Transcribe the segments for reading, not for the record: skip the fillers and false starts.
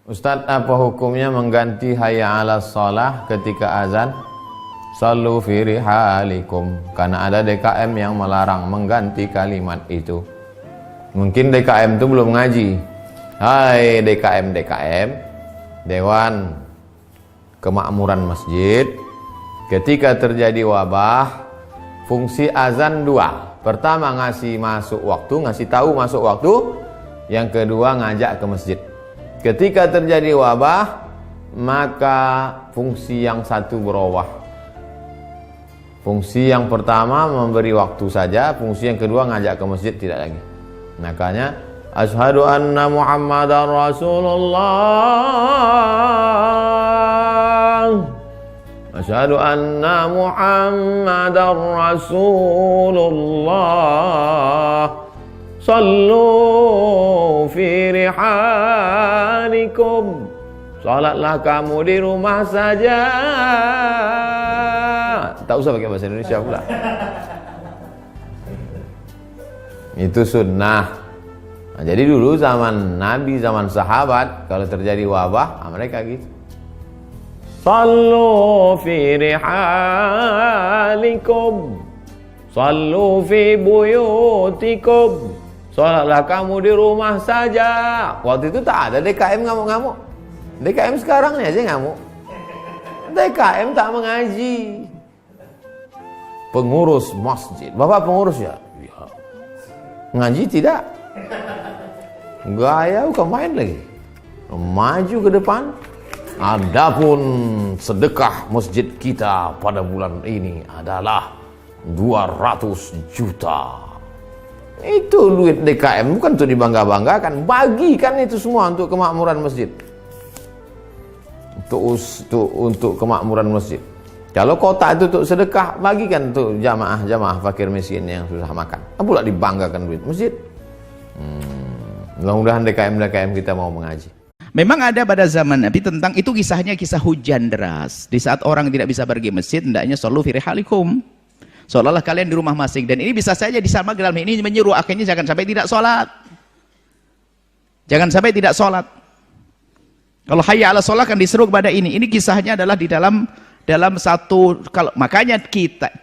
Ustadz, apa hukumnya mengganti hayya 'alas shalah ketika azan? Sallu fi rihalikum. Karena ada DKM yang melarang mengganti kalimat itu. Mungkin DKM itu belum ngaji. Hai DKM, Dewan Kemakmuran Masjid, ketika terjadi wabah, fungsi azan dua. Pertama, ngasih tahu masuk waktu. Yang kedua, ngajak ke masjid. Ketika terjadi wabah, maka fungsi yang satu berubah. Fungsi yang pertama memberi waktu saja, fungsi yang kedua ngajak ke masjid tidak lagi. Makanya asyhadu anna Muhammadar Rasulullah. Asyhadu anna Muhammadar Rasulullah. Sallu fi rihalikum. Salatlah kamu di rumah saja. Tak usah pakai bahasa Indonesia pula. Itu sunnah. Nah, jadi dulu zaman Nabi, zaman sahabat, kalau terjadi wabah, mereka gitu. Sallu fi rihalikum. Sallu fi buyutikum. Salatlah kamu di rumah saja. Waktu itu tak ada DKM ngamuk-ngamuk. DKM sekarang nih aja ngamuk. DKM tak mengaji. Pengurus masjid, bapak pengurus ya? Ya. Ngaji tidak? Gaya bukan main lagi. Maju ke depan. Adapun sedekah masjid kita pada bulan ini adalah 200 juta. Itu duit DKM, bukan untuk dibangga-banggakan. Bagikan itu semua untuk kemakmuran masjid. Untuk kemakmuran masjid. Kalau kota itu untuk sedekah, bagikan untuk jamaah fakir miskin yang susah makan. Pula dibanggakan duit masjid. Mudah-mudahan DKM kita mau mengaji. Memang ada pada zaman Nabi tentang itu, kisahnya kisah hujan deras. Di saat orang tidak bisa pergi masjid, hendaknya sallu fi rihalikum. Seolah-olah kalian di rumah masing. Dan ini bisa saja disama dalam ini menyuruh akhirnya jangan sampai tidak sholat. Jangan sampai tidak sholat. Kalau hayya 'alas shalah kan diseru kepada ini. Ini kisahnya adalah di dalam satu, kalau makanya kita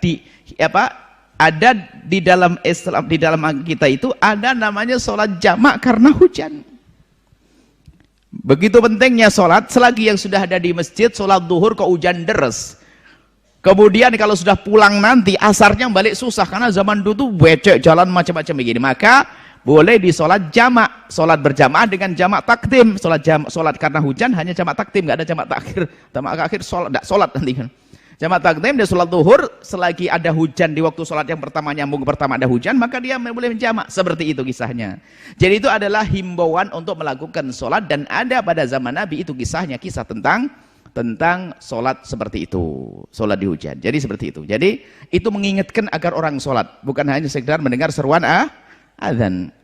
ada di dalam Islam, di dalam kita itu ada namanya sholat jamak karena hujan. Begitu pentingnya sholat. Selagi yang sudah ada di masjid sholat duhur ke hujan deras, kemudian kalau sudah pulang nanti asarnya balik susah karena zaman dulu tuh becek jalan macam-macam begini, maka boleh di sholat jamak, sholat berjamaah dengan jamak takdim. Sholat karena hujan hanya jamak takdim, nggak ada jamak takhir. Jamak akhir sholat nanti kan. Jamak takdim dia sholat zuhur, selagi ada hujan di waktu sholat yang pertama nyambung pertama ada hujan, maka dia boleh menjamak. Seperti itu kisahnya. Jadi itu adalah himbauan untuk melakukan sholat, dan ada pada zaman Nabi itu kisah tentang sholat seperti itu, sholat di hujan. Jadi seperti itu. Jadi itu mengingatkan agar orang sholat, bukan hanya sekedar mendengar seruan azan.